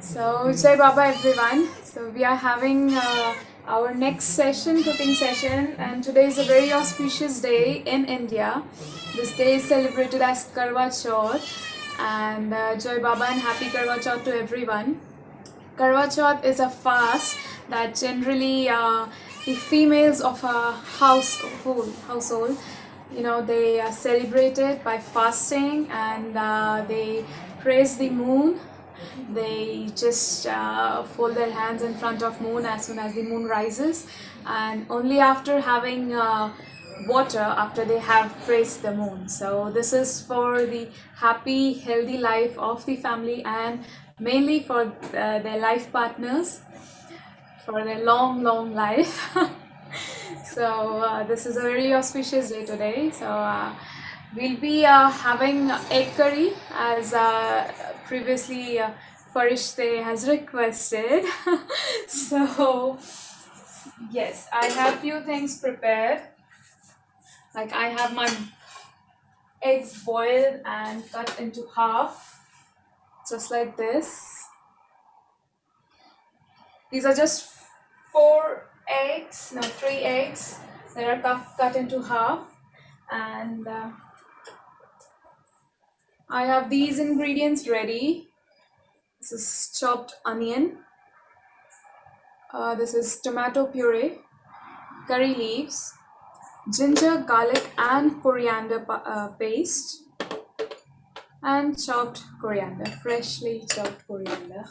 So, Jai Baba everyone. So, we are having our next session, cooking session, and today is a very auspicious day in India. This day is celebrated as Karwa Chauth, and Jai Baba and happy Karwa Chauth to everyone. Karwa Chauth is a fast that generally the females of a household, they celebrate it by fasting and they praise the moon. They just fold their hands in front of moon as soon as the moon rises, and only after having water after they have praised the moon. So this is for the happy healthy life of the family and mainly for their life partners for their long life. So this is a very auspicious day today. So we'll be having egg curry as previously Farishte has requested. So yes, I have few things prepared. Like I have my eggs boiled and cut into half, just like this. These are just three eggs that are cut into half, and I have these ingredients ready. This is chopped onion. This is tomato puree, curry leaves, ginger, garlic, and coriander paste, and chopped coriander, freshly chopped coriander.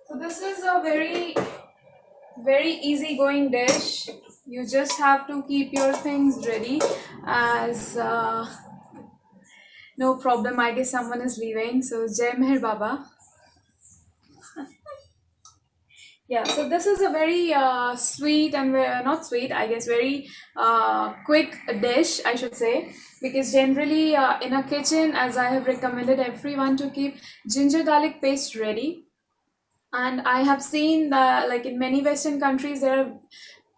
So this is a very easygoing dish. You just have to keep your things ready as no problem. I guess someone is leaving. So Jai Meher Baba. Yeah, so this is a very sweet and not sweet, I guess, very quick dish, I should say, because generally in a kitchen, as I have recommended everyone to keep ginger garlic paste ready. And I have seen that, like in many Western countries, there are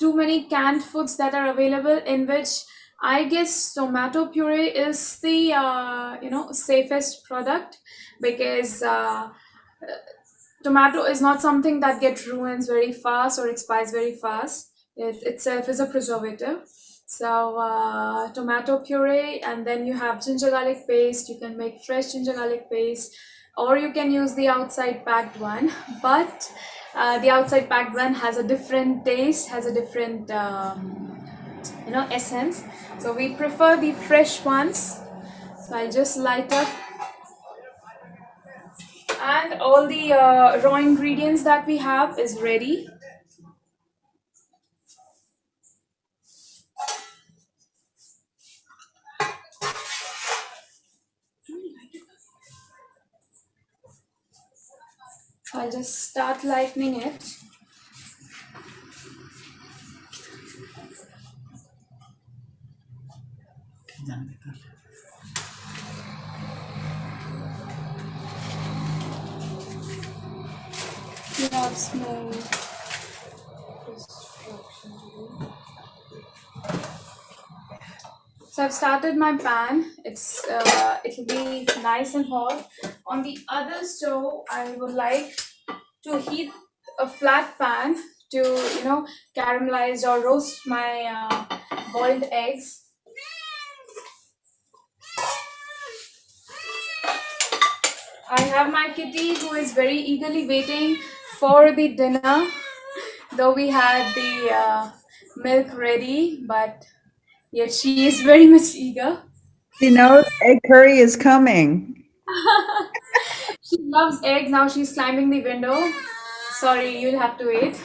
too many canned foods that are available in which I guess tomato puree is the safest product because tomato is not something that gets ruins very fast or expires very fast. It itself is a preservative. So tomato puree, and then you have ginger garlic paste. You can make fresh ginger garlic paste, or you can use the outside packed one. But the outside packed one has a different taste, has a different essence. So we prefer the fresh ones. So I'll just light up, and all the raw ingredients that we have is ready. I'll just start lightening it. You have small instruction to do. So I've started my pan. It'll be nice and hot. On the other stove, I would like to heat a flat pan to caramelize or roast my boiled eggs. I have my kitty who is very eagerly waiting for the dinner. Though we had the milk ready, but yet she is very much eager. She knows egg curry is coming. She loves eggs. Now she's climbing the window. Sorry, you'll have to wait.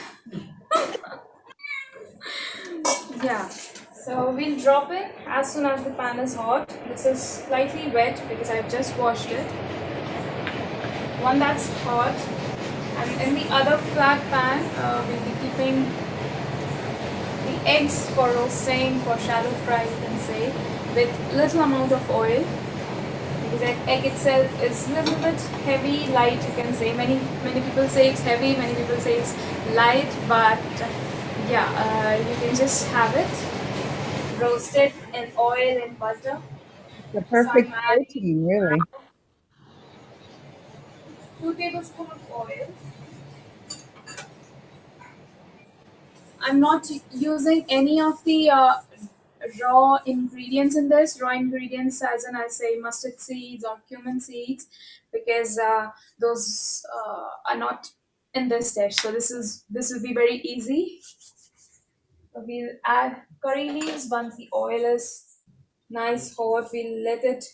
Yeah. So we'll drop it as soon as the pan is hot. This is slightly wet because I've just washed it. One that's hot, and in the other flat pan, we'll be keeping the eggs for roasting, for shallow fry, you can say, with little amount of oil. Because egg itself is a little bit heavy, light, you can say. Many people say it's heavy, many people say it's light, but yeah, you can just have it roasted in oil and butter. The So I'm perfect adding protein, really. 2 tablespoons of oil. I'm not using any of the raw ingredients in this. Raw ingredients, as in I say, mustard seeds or cumin seeds, because those are not in this dish. So this will be very easy. So we'll add curry leaves once the oil is nice hot. We'll let it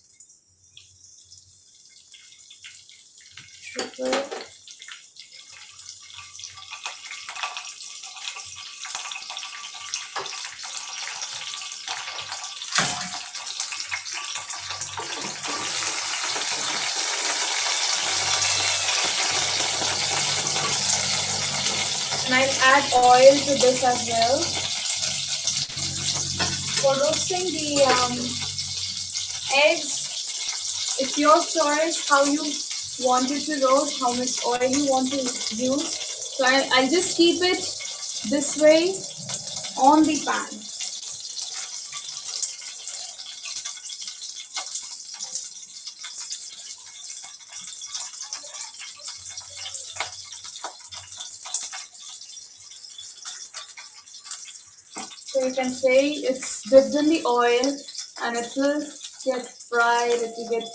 trickle. And I'll add oil to this as well. For roasting the eggs, it's your choice how you want it to roast, how much oil you want to use. So I'll just keep it this way on the pan. So you can say it's dipped in the oil and it will get fried, it will get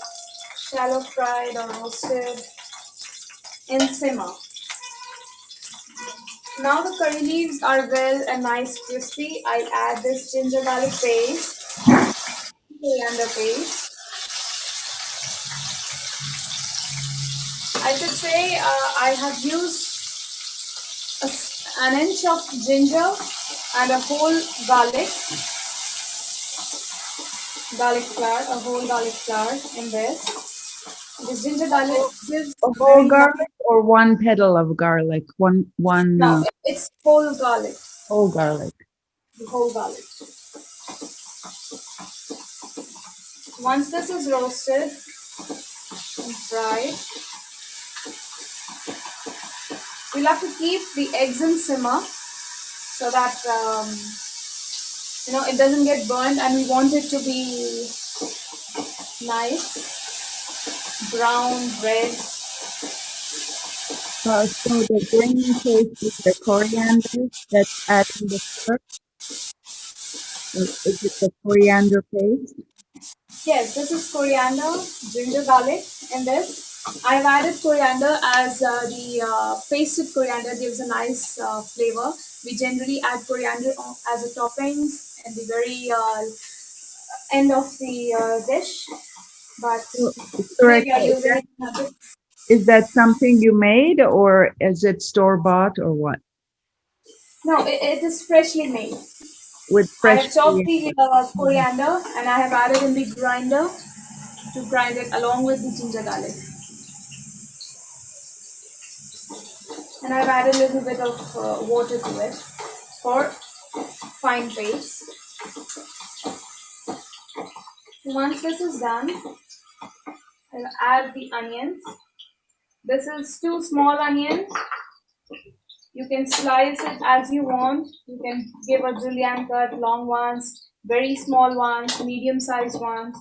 shallow fried or roasted in simmer. Now the curry leaves are well and nice crispy. I'll add this ginger garlic paste, coriander paste. I should say I have used an inch of ginger and a whole garlic flour, a whole garlic flour in this. This ginger garlic gives A whole very nice. garlic or one petal of garlic? One No, it's whole garlic, whole garlic. the whole garlic. Once this is roasted and fried, we'll have to keep the eggs in simmer so that it doesn't get burned, and we want it to be nice, brown, red. So the green paste is the coriander that's adding the flavor? Or is it the coriander paste? Yes, this is coriander, ginger garlic in this. I've added coriander as the pasted coriander gives a nice flavor. We generally add coriander as a topping at the very end of the dish, but So, today we Surekha, are using it in a bit. is that something you made or is it store bought or what? No, it is freshly made. With I fresh have chopped the coriander. coriander and I have added in the grinder to grind it along with the ginger garlic. And I've added a little bit of water to it for fine paste. Once this is done, I'll add the onions. This is 2 small onions. You can slice it as you want. You can give a julienne cut, long ones, very small ones, medium sized ones,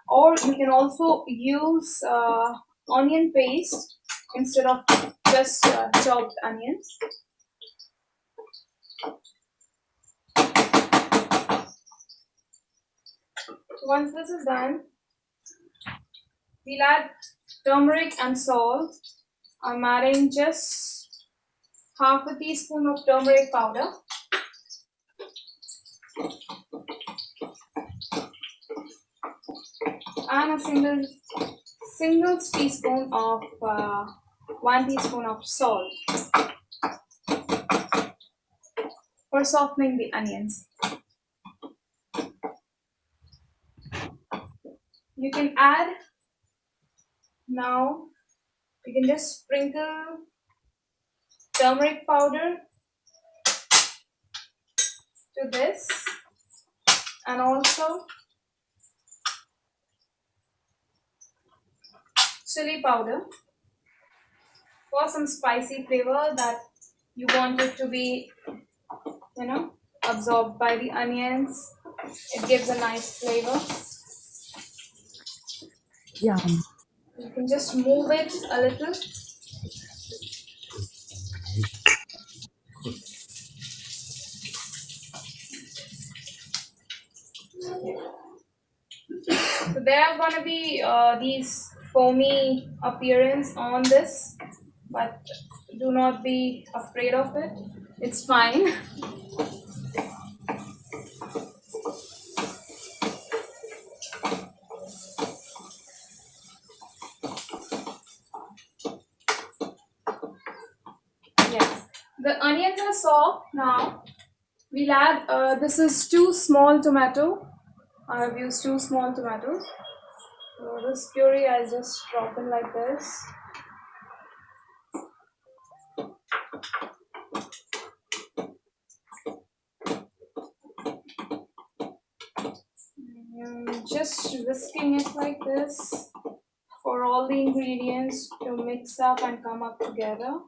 or you can also use onion paste instead of just chopped onions. Once this is done, we'll add turmeric and salt. I'm adding just half a teaspoon of turmeric powder. And a single teaspoon of 1 teaspoon of salt for softening the onions. You can add now. You can just sprinkle turmeric powder to this, and also chili powder for some spicy flavor that you want it to be, absorbed by the onions. It gives a nice flavor. Yum. You can just move it a little. there are gonna be these foamy appearance on this, but do not be afraid of it. It's fine. Yes. The onions are soft now. We'll add, this is two small tomato. I have used two small tomatoes. So this puree I'll just drop in like this. Just whisking it like this for all the ingredients to mix up and come up together.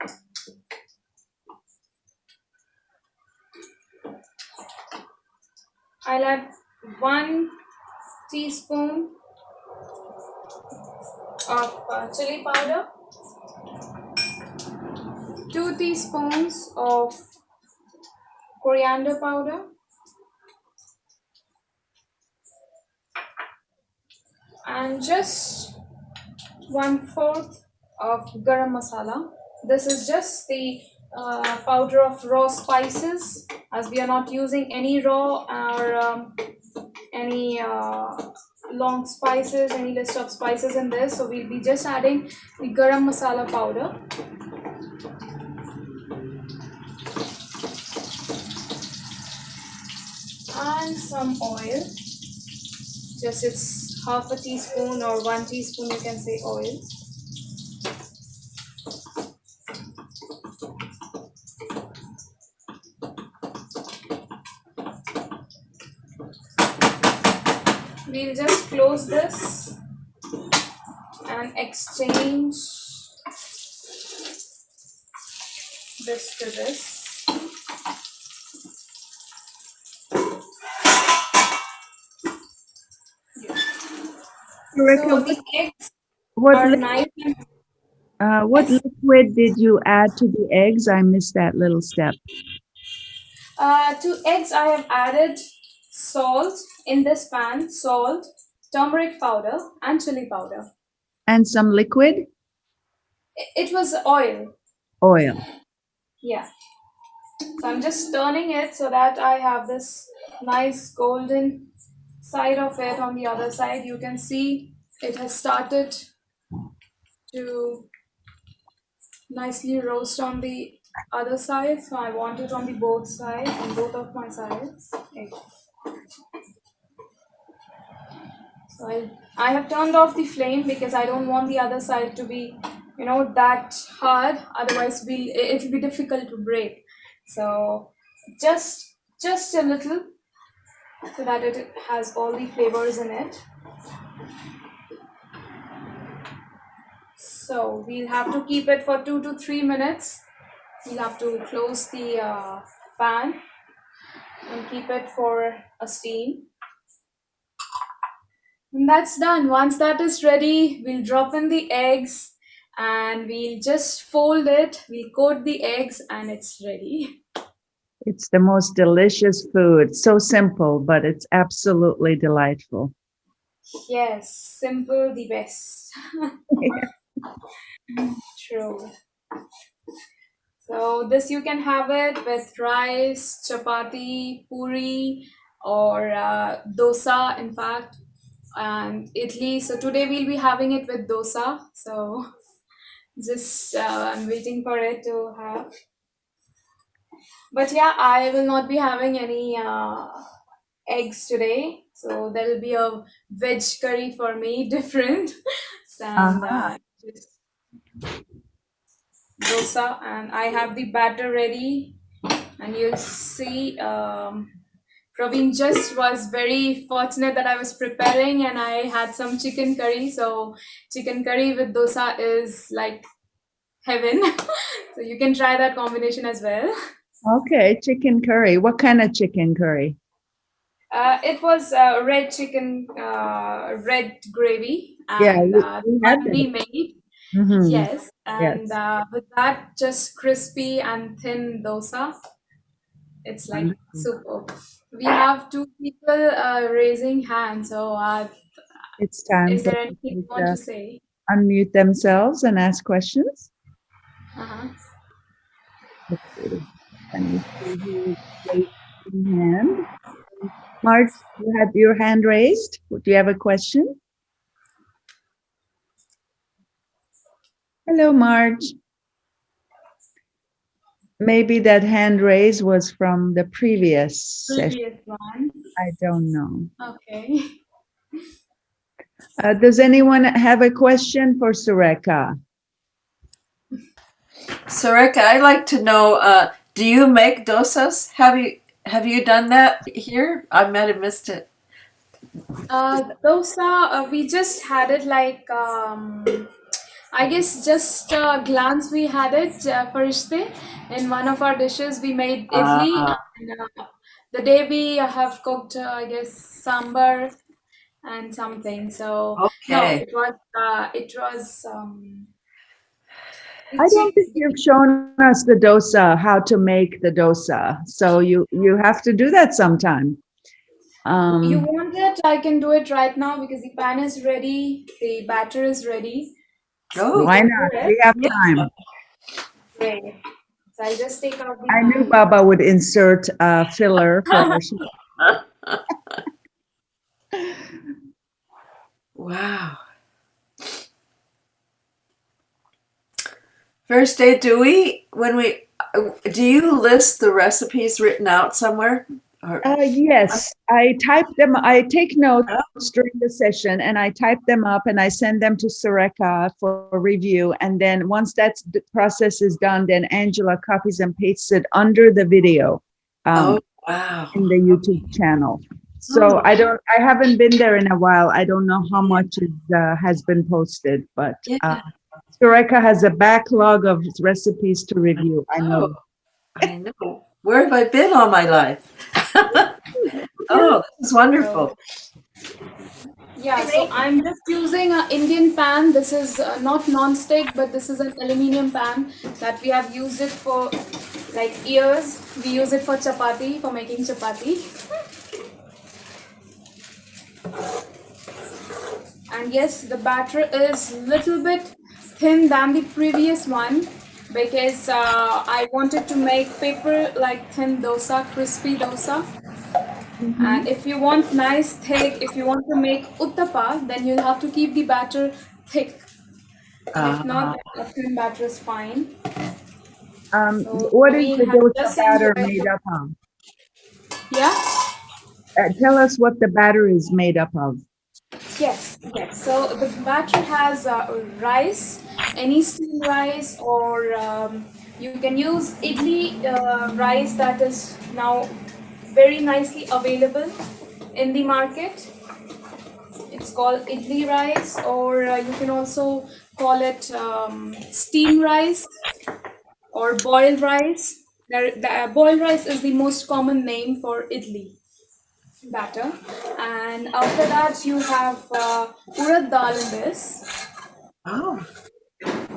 I'll add 1 teaspoon of chili powder, 2 teaspoons of coriander powder, and just 1/4 of garam masala. This is just the powder of raw spices, as we are not using any raw or any long spices, any list of spices in this. So we'll be just adding the garam masala powder. And some oil. Just it's half a teaspoon or 1 teaspoon, you can say, oil. We'll just close this and exchange this to this. Surekha, So the eggs what are li- nice and what yes. liquid did you add to the eggs? I missed that little step. To eggs, I have added salt in this pan, salt, turmeric powder, and chili powder. And some liquid It was oil. oil. Yeah. So I'm just turning it so that I have this nice golden side of it on the other side. You can see it has started to nicely roast on the other side. So I want it on the both sides, on both of my sides. Okay. So I have turned off the flame because I don't want the other side to be, that hard. Otherwise, it will be difficult to break. So just just a little, so that it has all the flavors in it. So we'll have to keep it for 2 to 3 minutes. We'll have to close the pan and keep it for a steam. And that's done. Once that is ready, we'll drop in the eggs and we'll just fold it. We'll coat the eggs and it's ready. It's the most delicious food. So simple, but it's absolutely delightful. Yes, simple, the best. True. So this you can have it with rice, chapati, puri, or dosa, in fact, and idli. So today we'll be having it with dosa. So just I'm waiting for it to have. But yeah, I will not be having any eggs today. So there will be a veg curry for me, different, and Uh-huh. just dosa. And I have the batter ready, and you'll see. Praveen just was very fortunate that I was preparing and I had some chicken curry. So chicken curry with dosa is like heaven. So you can try that combination as well. Okay, chicken curry. What kind of chicken curry? It was red chicken, red gravy, Yeah, and we had that that. we made. Mm-hmm. Yes, and Yes. with that, just crispy and thin dosa. It's like Wonderful. super. We have two people raising hands, so It's time Is for there anything people you want to to say? unmute themselves and ask questions. Uh-huh. Let's see. Let me see who raised their hand. Marge, you have your hand raised. Do you have a question? Hello, Marge. Maybe that hand raise was from the previous session. Previous one. I don't know. Okay. Does anyone have a question for Surekha? Surekha, I'd like to know, do you make dosas? Have you done that here? I might have missed it. Dosa, we just had it like, I guess just glance we had it first day. In one of our dishes, we made idli. Ah, And, the day we have cooked, I guess, sambar and something. So, no, okay. it was I don't think you've shown us the dosa, how to make the dosa. So you have to do that sometime. You want it? I can do it right now because the pan is ready, the batter is ready. So we Oh, Why can do not? it. We have yeah. time. Great. So I'll just take out the I knew pan. Baba would insert filler for our show. Wow. First day, do you list the recipes written out somewhere? Or, Yes, I type them. I take notes during the session and I type them up and I send them to Surekha for review. And then once the process is done, then Angela copies and pastes it under the video oh, wow. in the YouTube channel. So Oh, I haven't been there in a while. I don't know how much has been posted, but yeah. Surekha has a backlog of recipes to review. I Oh, know. I know. Where have I been all my life? Oh, this is wonderful. Yeah, so I'm just using an Indian pan. This is not non-stick, but this is an aluminum pan that we have used it for like years. We use it for chapati, for making chapati. And yes, the batter is little bit thin than the previous one because I wanted to make paper like thin dosa, crispy dosa. Mhm. And if you want nice thick, if you want to make uttapa, then you'll have to keep the batter thick. And if not, Uh, a thin batter is fine. So What is we the have dosa just batter enjoyed. made up of? Yeah. Tell us what the batter is made up of. Yes. Yes. So the batter has rice, any steamed rice, or you can use idli rice that is now very nicely available in the market. It's called idli rice, or you can also call it steam rice or boiled rice. The boiled rice is the most common name for idli batter. And after that, you have urad dal in this. oh,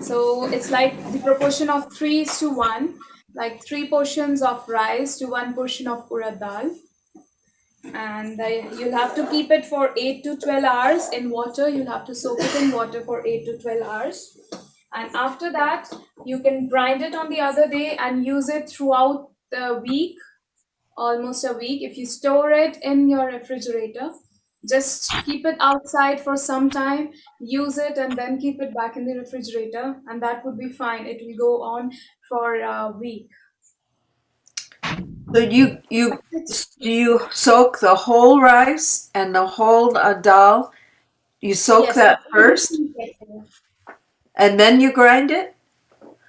So it's like the proportion of 3:1, like three portions of rice to one portion of urad dal. And you'll have to keep it for 8 to 12 hours in water. You'll have to soak it in water for 8 to 12 hours. And after that, you can grind it on the other day and use it throughout the week, almost a week. If you store it in your refrigerator, just keep it outside for some time, use it, and then keep it back in the refrigerator, and that would be fine. It will go on for a week. so do you soak the whole rice and the whole dal? You soak Yes, for that first everything. Yes, and then you grind it?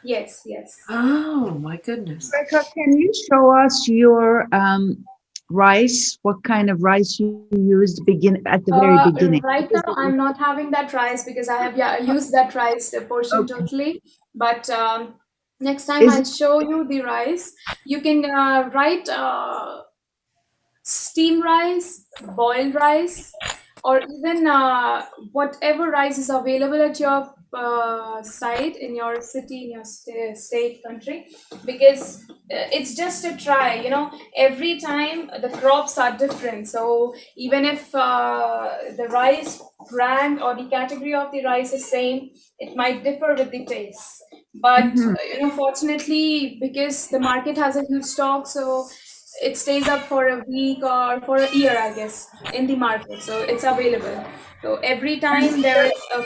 yes, yes. Oh my goodness. Rebecca, can you show us your rice? What kind of rice you used at the very beginning? Right now, I'm not having that rice because I have, yeah, used that rice portion Okay. totally. But next time Is I'll show you the rice. You can write steam rice, boiled rice, or even whatever rice is available at your site in your city, in your state, country, because it's just a try. Every time the crops are different. So even if the rice brand or the category of the rice is same, it might differ with the taste. But Mhm. fortunately, because the market has a huge stock, so it stays up for a week or for a year, I guess, in the market. So it's available. So every time there is a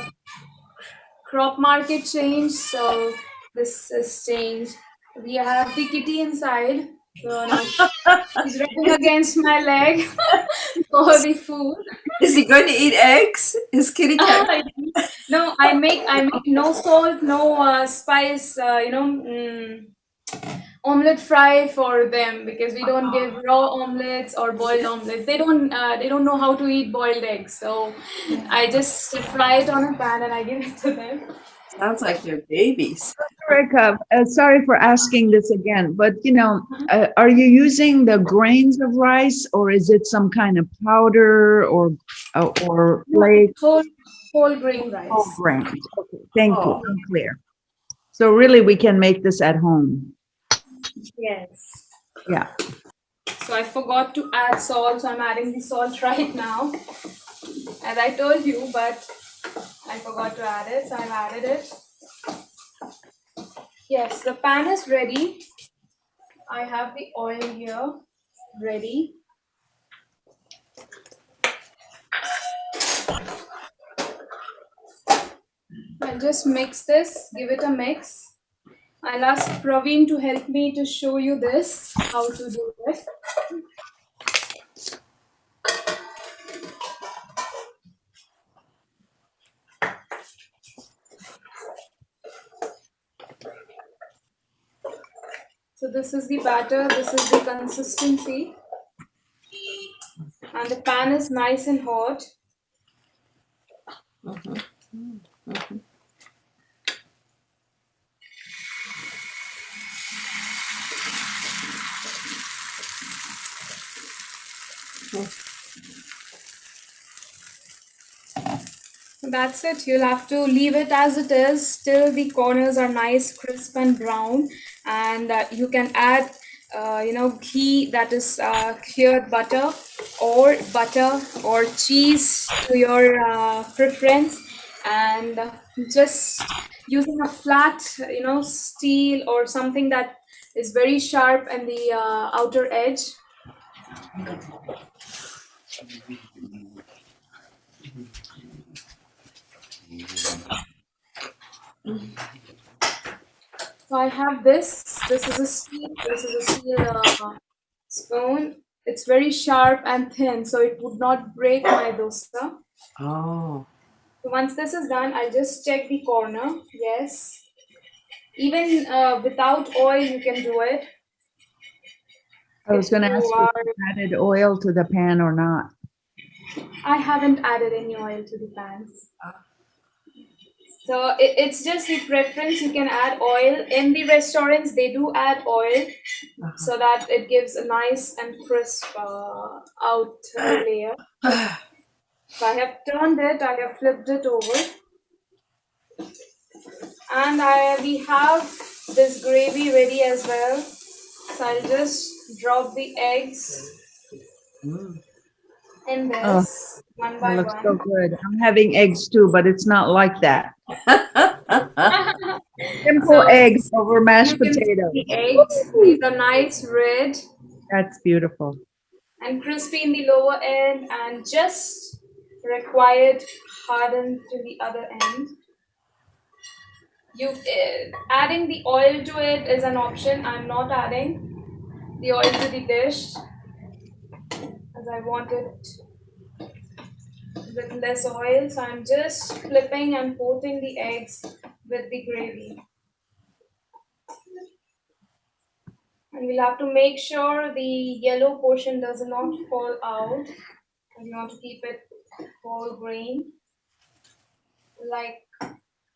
crop market change, so this is changed. We have the kitty inside. So now she's rubbing Is, against my leg for the food. is he going to eat eggs? Is kitty cat? No, I make no salt, no spice. Omelette fry for them, because we don't give raw omelets or boiled omelets. They don't know how to eat boiled eggs. So I just fry it on a pan and I give it to them. Sounds like they're babies. Surekha, sorry for asking this again, but are you using the grains of rice or is it some kind of powder or No, flake? whole grain Whole rice. grains. Okay, thank you. Oh, I'm clear. So really, we can make this at home. Yes. Yeah. So I forgot to add salt, so I'm adding the salt right now, as I told you, but I forgot to add it, so I've added it. Yes, the pan is ready. I have the oil here ready. I'll just mix this, give it a mix. I'll ask Praveen to help me to show you this, how to do it. So this is the batter, this is the consistency, and the pan is nice and hot. That's it. You'll have to leave it as it is till the corners are nice, crisp, and brown. And you can add, ghee, that is cured butter or cheese to your preference. And just using a flat, steel or something that is very sharp and the outer edge. So I have this. This is a steel. This is a steel spoon. It's very sharp and thin, so it would not break my dosa. oh. So once this is done, I'll just check the corner. Yes. Even without oil, you can do it I was if going to you ask if are. you added oil to the pan or not. I haven't added any oil to the pan. So it's just the preference. You can add oil. In the restaurants, they do add oil so that it gives a nice and crisp outer layer. So I have turned it, I have flipped it over, and we have this gravy ready as well. So I'll just drop the eggs Mm. in Oh, this one that by looks so one. good. I'm having eggs too, but it's not like that. Simple So eggs over you mashed can see potatoes. the eggs. These Woo! are nice red That's beautiful. and crispy in the lower end, and just required hardened to the other end. You adding the oil to it is an option. I'm not adding the oil to the dish, as I want it with less oil. So I'm just flipping and coating the eggs with the gravy. And we'll have to make sure the yellow portion does not fall out. And we want to keep it whole grain, like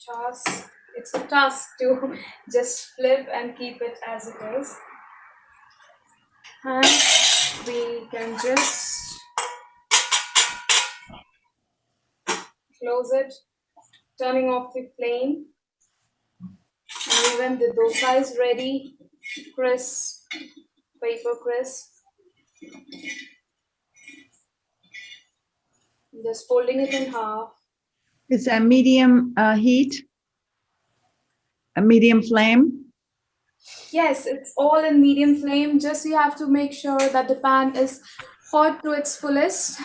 task. It's a task to just flip and keep it as it is. And we can just close it turning off the flame. And even the dosa is ready, crisp, paper crisp. Just folding it in half. It's a medium heat, a medium flame. Yes, it's all in medium flame. Just you have to make sure that the pan is hot to its fullest.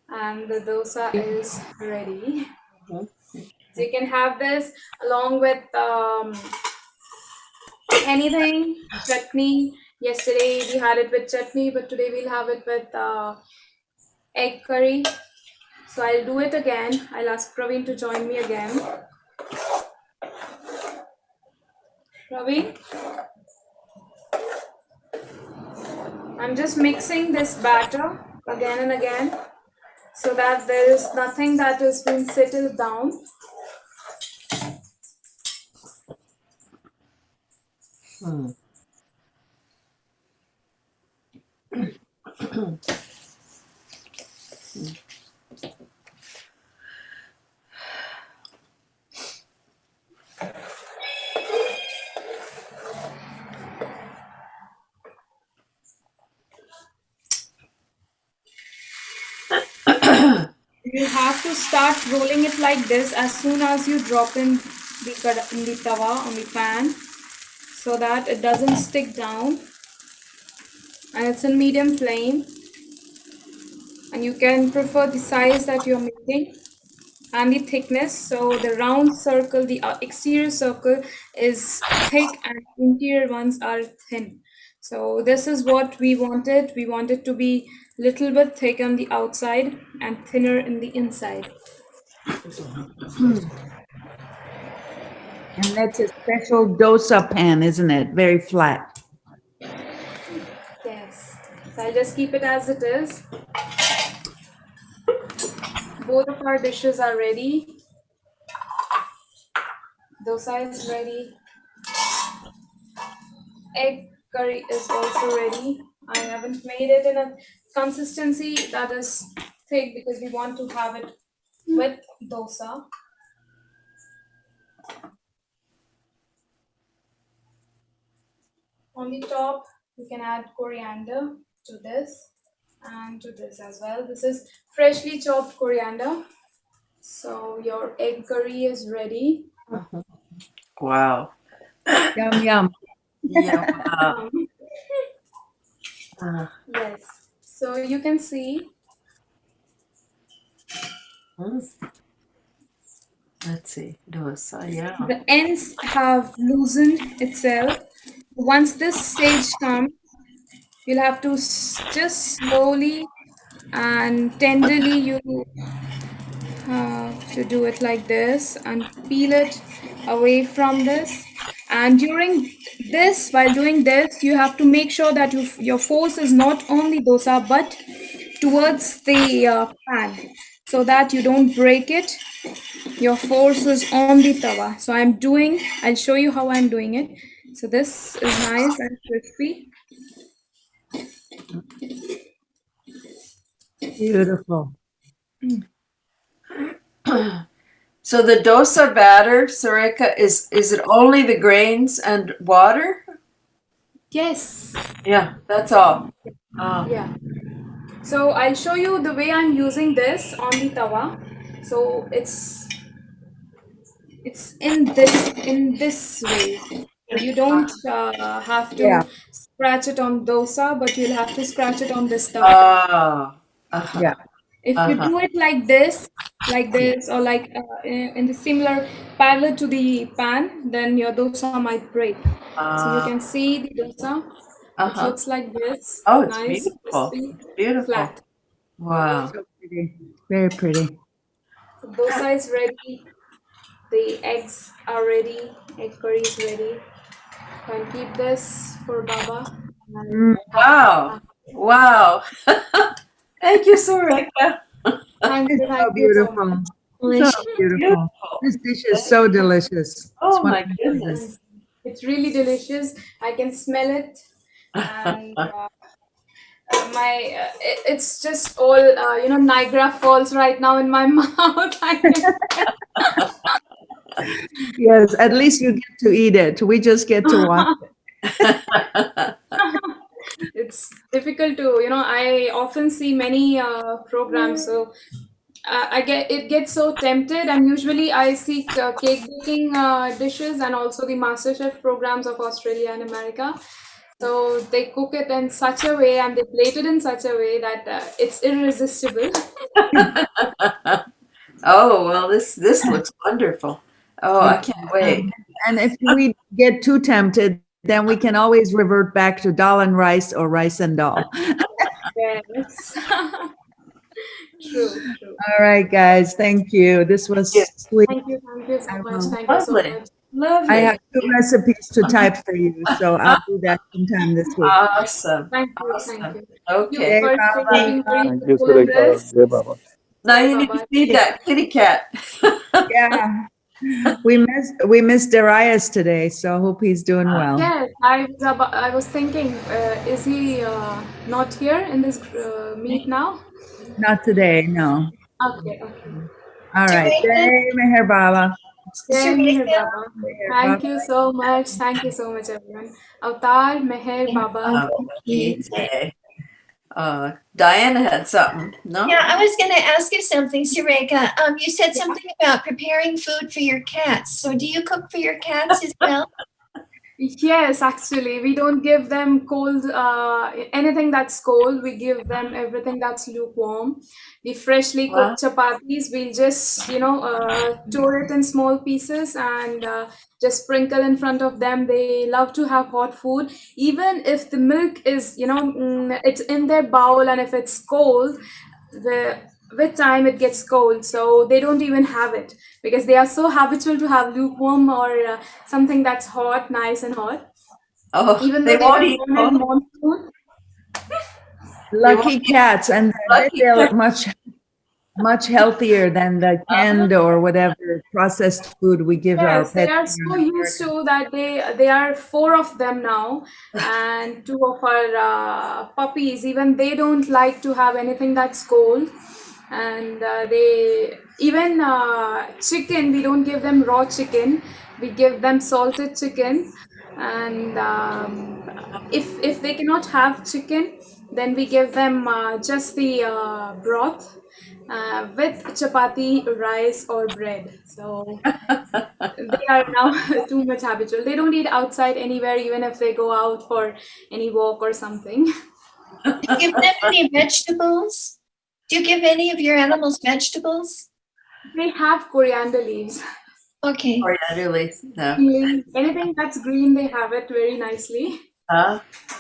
And the dosa is ready. Mhm. So you can have this along with anything, chutney. Yesterday we had it with chutney, but today we'll have it with egg curry. So I'll do it again. I'll ask Praveen to join me again. Praveen, I'm just mixing this batter again and again so that there is nothing that has been settled down. Hmm. You have to start rolling it like this as soon as you drop in in the tawa on the pan so that it doesn't stick down, and it's in medium flame, and you can prefer the size that you're making and the thickness. So the round circle, the exterior circle is thick and interior ones are thin. So this is what we wanted. We wanted to be little bit thick on the outside and thinner in the inside. And that's a special dosa pan, isn't it? Very flat. Yes. So I'll just keep it as it is. Both of our dishes are ready. Dosa is ready. Egg curry is also ready. I haven't made it in a consistency that is thick because we want to have it with dosa. On the top, you can add coriander to this and to this as well. This is freshly chopped coriander. So your egg curry is ready. Wow. Yum, yum. Yeah. Wow. Um, yes. So you can see Hmm. Let's see. Dosa. Yeah. the ends have loosened itself. Once this stage comes, you'll have to just slowly and tenderly you have to do it like this and peel it away from this. And during this, while doing this, you have to make sure that your force is not on the dosa but towards the pan so that you don't break it. Your force is on the tawa. So I'll show you how I'm doing it. So this is nice and crispy. Beautiful. So the dosa batter, Surekha, is it only the grains and water? Yes. Yeah, that's all. Oh. Yeah. So I'll show you the way I'm using this on the tawa. So it's in this way. You don't have Yeah, to scratch it on dosa, but you'll have to scratch it on this tawa. Oh. Uh-huh. yeah. If you Uh-huh. do it like this, or like in the similar parallel to the pan, then your dosa might break. So you Uh, can see the dosa. It uh-huh. looks like this, Oh, it's nice, beautiful. crispy, It's beautiful. flat. Wow. So pretty. Very pretty. So dosa is ready. The eggs are ready. Egg curry is ready. So I'll keep this for Baba. And Mm, Wow. Wow. Thank you, Surekha. it's thank so you so beautiful. So much. beautiful. Beautiful. This dish is so delicious. It's Oh one my of my favorites. goodness. It's really delicious. I can smell it, and it's just all Niagara Falls right now in my mouth. Yes, at least you get to eat it. We just get to watch it. It's difficult to, I often see many programs, so I get it gets so tempted, and usually I see cake baking dishes and also the MasterChef programs of Australia and America. So they cook it in such a way and they plate it in such a way that it's irresistible. Oh, well, this looks wonderful. Oh, I can't wait. And if we get too tempted, then we can always revert back to dal and rice or rice and dal. Yes. True, true. All right, guys. Thank you. This was Yeah. sweet. Thank you so much. will- Thank you so Lovely. much. Lovely. I have 2 recipes to type for you, so I'll do that sometime this week. Awesome. Thank you, thank Awesome. you. Okay. You for Baba. being very Thank you, helpful in Surekha. this. Jai Baba. Now Jai you need to Baba. feed that kitty cat. Yeah. We missed Darius today, so I hope he's doing well. Yes, I was thinking, is he not here in this meet now? Not today, no. Okay, okay. All right. Surekha, Jai Meher Baba. Jai Meher Surekha, Baba. Meher Thank Baba. you so much. Thank you so much, everyone. Avatar Meher Baba. Okay. Diana had something. No? yeah, I was going to ask you something, Surekha. You said something about preparing food for your cats. So do you cook for your cats as well? Yes, actually, we don't give them cold, anything that's cold. We give them everything that's lukewarm. The freshly Wow. cooked chapatis, we'll just, tore it in small pieces and just sprinkle in front of them. They love to have hot food. Even if the milk is, it's in their bowl and if it's cold, the with time it gets cold, so they don't even have it because they are so habitual to have lukewarm or something that's hot, nice and hot. Oh, Even they though they won't were eat born in cold. monsoon. They won't Lucky eat cats, and I bet lucky they're cat. much healthier than the canned or whatever processed food we give our Yes, they pets are here so in used America. to that they are four of them now, and two of our puppies. Even they don't like to have anything that's cold, and they even chicken. We don't give them raw chicken. We give them salted chicken, and if they cannot have chicken, then we give them just the broth with chapati, rice, or bread. So they are now too much habitual. They don't eat outside anywhere, even if they go out for any walk or something. Do you give them any vegetables? Do you give any of your animals vegetables? They have coriander leaves. Okay. Or yeah, really. No. Anything that's green, they have it very nicely. Huh?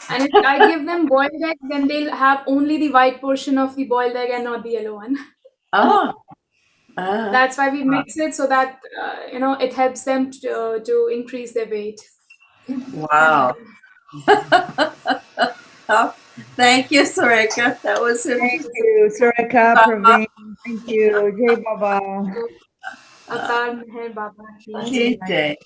And if I give them boiled egg, then they'll have only the white portion of the boiled egg and not the yellow one. Oh. That's why we mix it so that it helps them to increase their weight. Wow. Oh, thank you, Surekha. That was Thank interesting. you, Surekha, Praveen. Thank you. Jai Baba. Avatar Meher Baba. Okay, Jay.